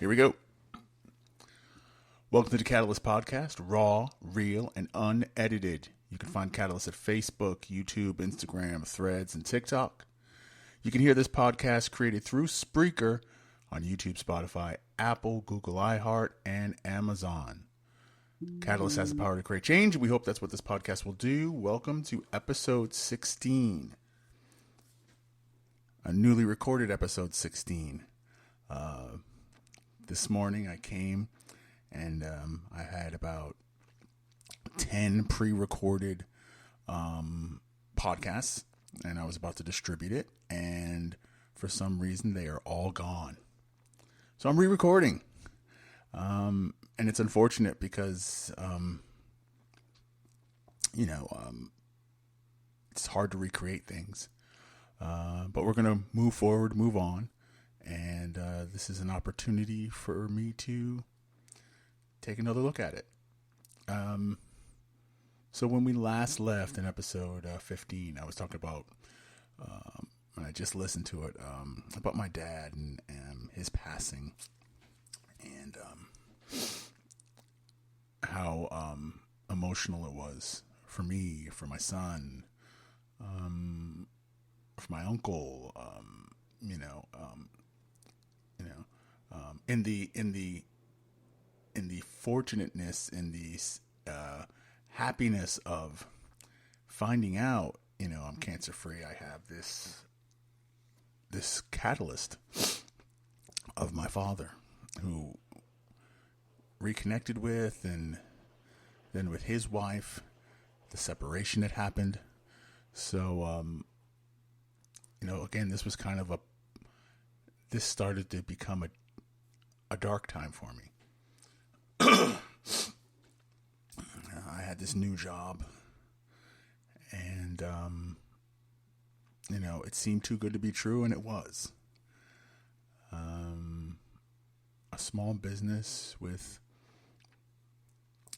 Here we go. Welcome to the Catalyst Podcast, raw, real, and unedited. You can find Catalyst at Facebook, YouTube, Instagram, Threads, and TikTok. You can hear this podcast created through Spreaker on YouTube, Spotify, Apple, Google, iHeart, and Amazon. Catalyst has the power to create change. We hope that's what this podcast will do. Welcome to episode 16. A newly recorded episode 16. This morning I came and I had about 10 pre-recorded podcasts, and I was about to distribute it, and for some reason they are all gone. So I'm re-recording, and it's unfortunate because, it's hard to recreate things, but we're going to move forward, move on. And this is an opportunity for me to take another look at it. So when we last left in episode 15, I was talking about, and I just listened to it, about my dad and his passing, and how emotional it was for me, for my son, for my uncle, in the fortunateness, in the happiness of finding out, I'm cancer free. I have this catalyst of my father, who reconnected with, and then with his wife, the separation had happened. So, again, this was kind of this started to become a dark time for me. I had this new job, and, it seemed too good to be true, and it was. A small business with,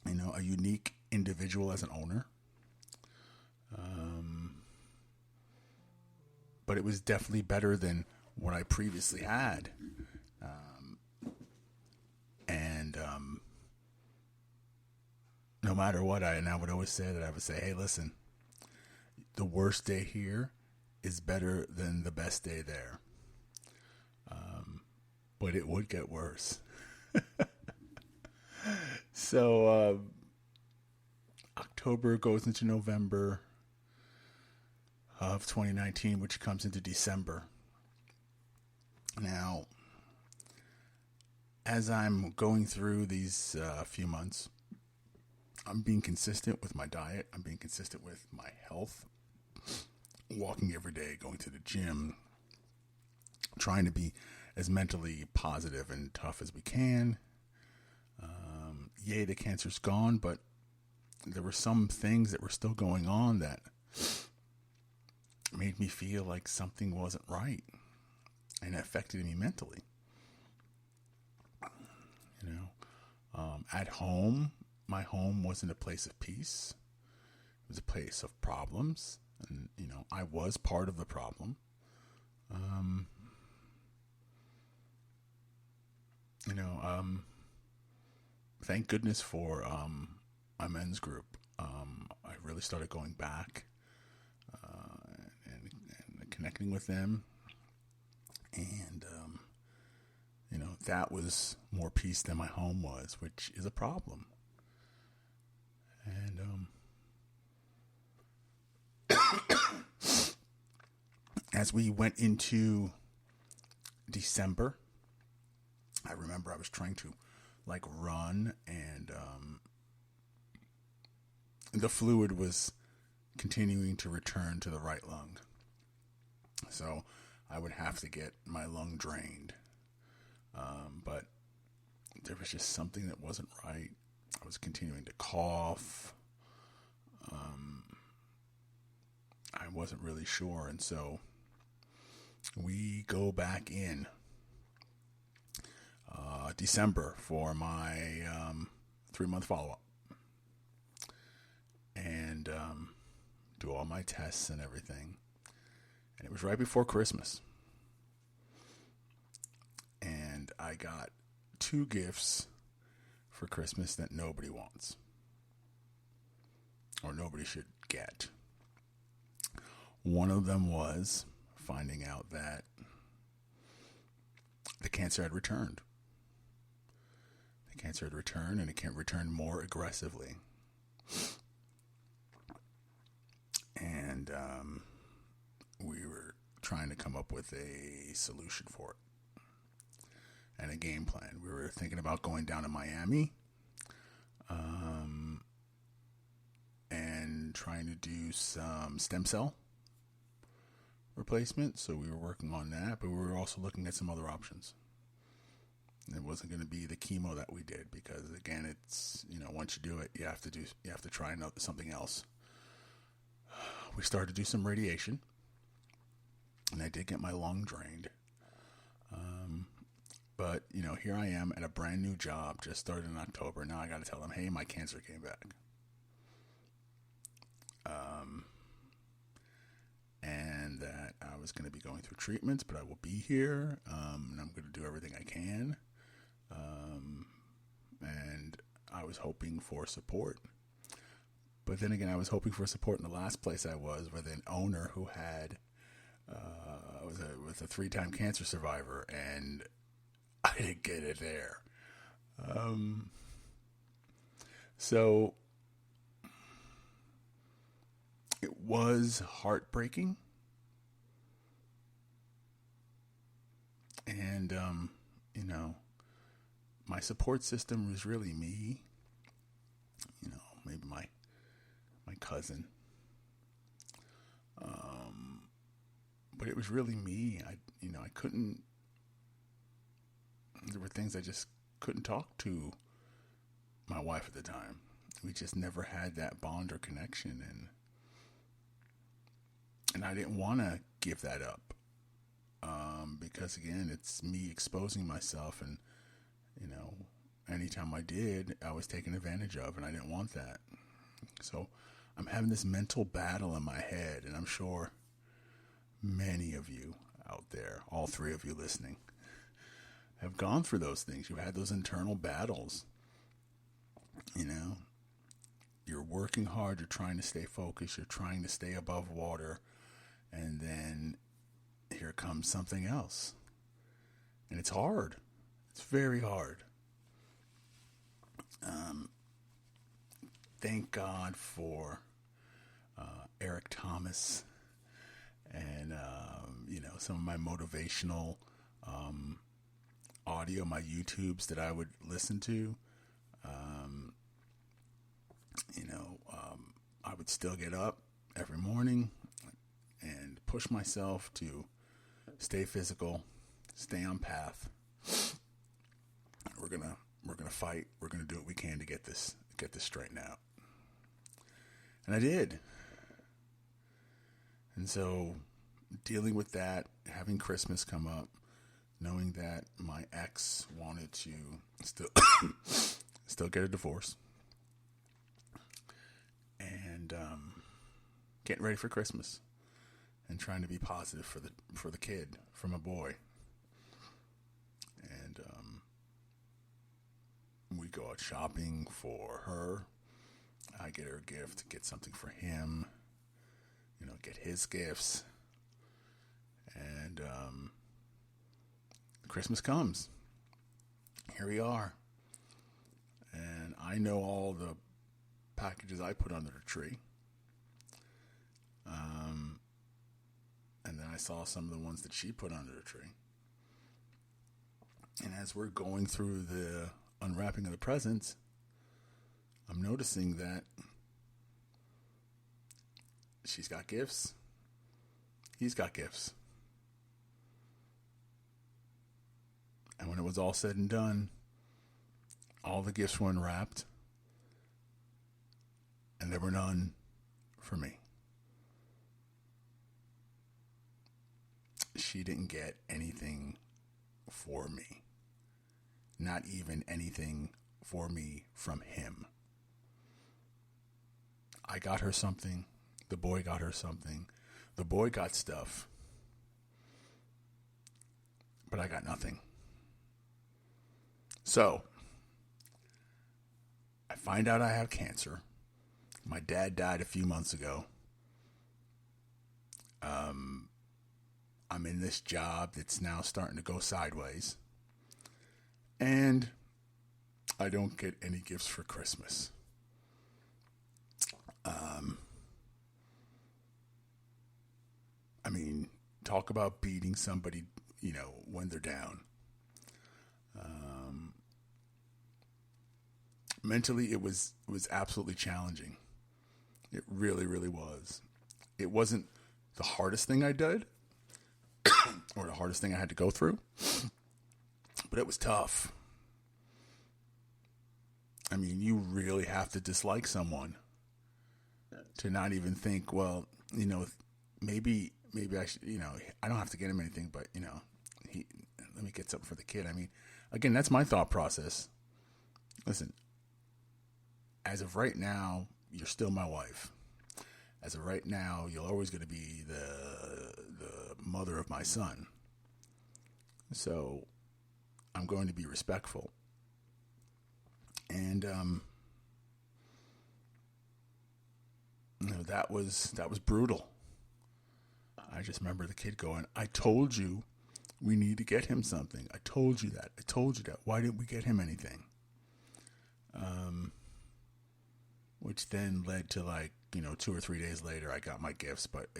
a unique individual as an owner. But it was definitely better than what I previously had. No matter what, I would always say that I would say, hey, listen, the worst day here is better than the best day there. But it would get worse. So, October goes into November of 2019, which comes into December. Now, as I'm going through these few months, I'm being consistent with my diet. I'm being consistent with my health, walking every day, going to the gym, trying to be as mentally positive and tough as we can. Yay, the cancer's gone, but there were some things that were still going on that made me feel like something wasn't right, and it affected me mentally. At home, my home wasn't a place of peace. It was a place of problems, and I was part of the problem. Thank goodness for a men's group. I really started going back and connecting with them, and that was more peace than my home was, which is a problem. And as we went into December, I remember I was trying to run, and the fluid was continuing to return to the right lung. So I would have to get my lung drained. But there was just something that wasn't right. I was continuing to cough. I wasn't really sure. And so we go back in December for my 3-month follow-up. And do all my tests and everything. And it was right before Christmas. And I got two gifts for Christmas that nobody wants or nobody should get. One of them was finding out that the cancer had returned. The cancer had returned, and it can return more aggressively. And we were trying to come up with a solution for it and a game plan. We were thinking about going down to Miami and trying to do some stem cell replacement. So we were working on that, but we were also looking at some other options. It wasn't going to be the chemo that we did because, again, it's, once you do it, you have to try something else. We started to do some radiation, and I did get my lung drained. But, here I am at a brand new job, just started in October. Now I got to tell them, hey, my cancer came back. And that I was going to be going through treatments, but I will be here, and I'm going to do everything I can. And I was hoping for support. But then again, I was hoping for support in the last place I was with an owner who had was a 3-time cancer survivor, and I didn't get it there. So it was heartbreaking, and my support system was really me. Maybe my cousin. But it was really me. I couldn't, there were things I just couldn't talk to my wife at the time. We just never had that bond or connection, and I didn't want to give that up. Because again, it's me exposing myself, and anytime I did, I was taken advantage of, and I didn't want that. So I'm having this mental battle in my head, and I'm sure many of you out there, all three of you listening, have gone through those things. You've had those internal battles. You're working hard, you're trying to stay focused, you're trying to stay above water, and then here comes something else. And it's hard. It's very hard. Thank God for Eric Thomas and, some of my motivational audio, my YouTubes that I would listen to. I would still get up every morning and push myself to stay physical, stay on path. We're gonna fight. We're gonna do what we can to get this straightened out. And I did. And so dealing with that, having Christmas come up, knowing that my ex wanted to still get a divorce, and getting ready for Christmas, and trying to be positive for the kid, for my boy. And we go out shopping for her. I get her a gift, get something for him, get his gifts. And Christmas comes. Here we are. And I know all the packages I put under the tree. And then I saw some of the ones that she put under the tree. And as we're going through the unwrapping of the presents, I'm noticing that she's got gifts. He's got gifts. And when it was all said and done, all the gifts were unwrapped, and there were none for me. She didn't get anything for me. Not even anything for me from him. I got her something. The boy got her something. The boy got stuff. But I got nothing. So, I find out I have cancer. My dad died a few months ago. I'm in this job that's now starting to go sideways. And I don't get any gifts for Christmas. I mean, talk about beating somebody, when they're down. Mentally, it was absolutely challenging. It really, really was. It wasn't the hardest thing I did or the hardest thing I had to go through, but it was tough. I mean, you really have to dislike someone to not even think, well, maybe I should, I don't have to get him anything, but, let me get something for the kid. I mean, again, that's my thought process. Listen, as of right now, you're still my wife. As of right now, you're always going to be the mother of my son. So I'm going to be respectful. And that was brutal. I just remember the kid going, "I told you we need to get him something. I told you that. I told you that. Why didn't we get him anything?" Which then led to 2 or 3 days later, I got my gifts. But,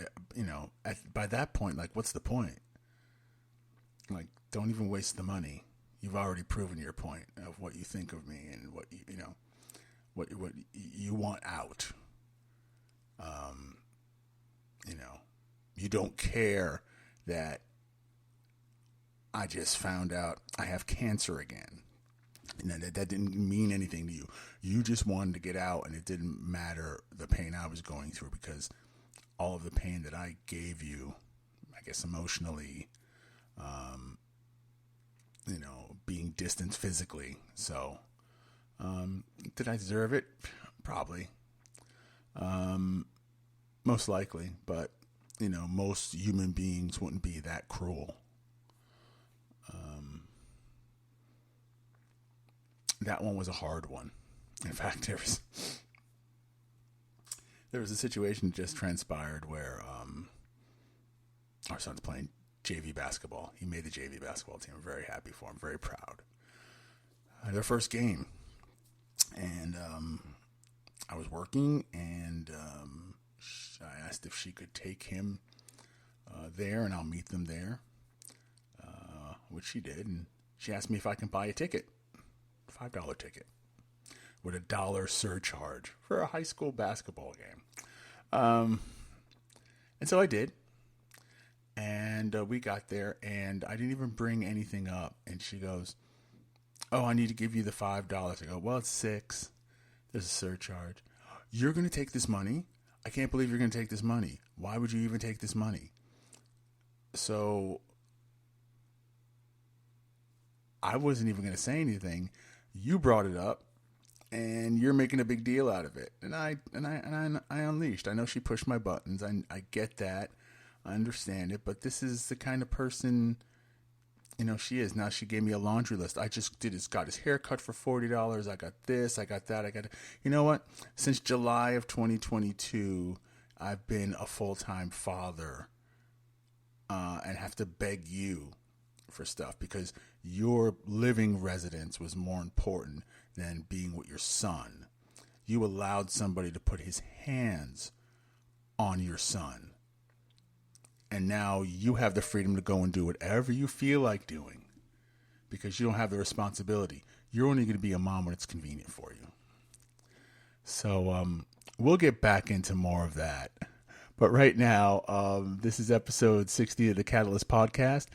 by that point, what's the point? Don't even waste the money. You've already proven your point of what you think of me and what what you want out. You don't care that I just found out I have cancer again. And that didn't mean anything to you. You just wanted to get out, and it didn't matter the pain I was going through, because all of the pain that I gave you, I guess emotionally, being distant physically. So, did I deserve it? Probably. Most likely, but, most human beings wouldn't be that cruel. That one was a hard one. In fact, there was a situation that just transpired where our son's playing JV basketball. He made the JV basketball team. I'm very happy for him. Very proud. Their first game. And I was working, and I asked if she could take him there, and I'll meet them there, which she did. And she asked me if I can buy a ticket. $5 ticket with $1 surcharge for a high school basketball game. And so I did. And we got there, and I didn't even bring anything up. And she goes, "Oh, I need to give you the $5." I go, "Well, it's $6. There's a surcharge." "You're going to take this money? I can't believe you're going to take this money. Why would you even take this money?" So I wasn't even going to say anything. You brought it up, and you're making a big deal out of it. And I unleashed. I know she pushed my buttons. I get that. I understand it. But this is the kind of person, she is. Now she gave me a laundry list. I just got his hair cut for $40. I got this. I got that. You know what? Since July of 2022, I've been a full-time father, and have to beg you for stuff because your living residence was more important than being with your son. You allowed somebody to put his hands on your son. And now you have the freedom to go and do whatever you feel like doing because you don't have the responsibility. You're only going to be a mom when it's convenient for you. So we'll get back into more of that. But right now, this is episode 60 of the Catalyst Podcast.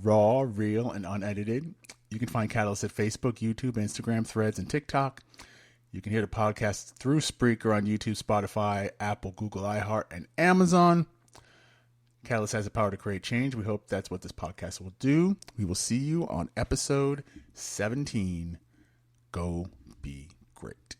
Raw, real, and unedited. You can find Catalyst at Facebook, YouTube, Instagram, Threads, and TikTok. You can hear the podcast through Spreaker on YouTube, Spotify, Apple, Google, iHeart, and Amazon. Catalyst has the power to create change. We hope that's what this podcast will do. We will see you on episode 17. Go be great.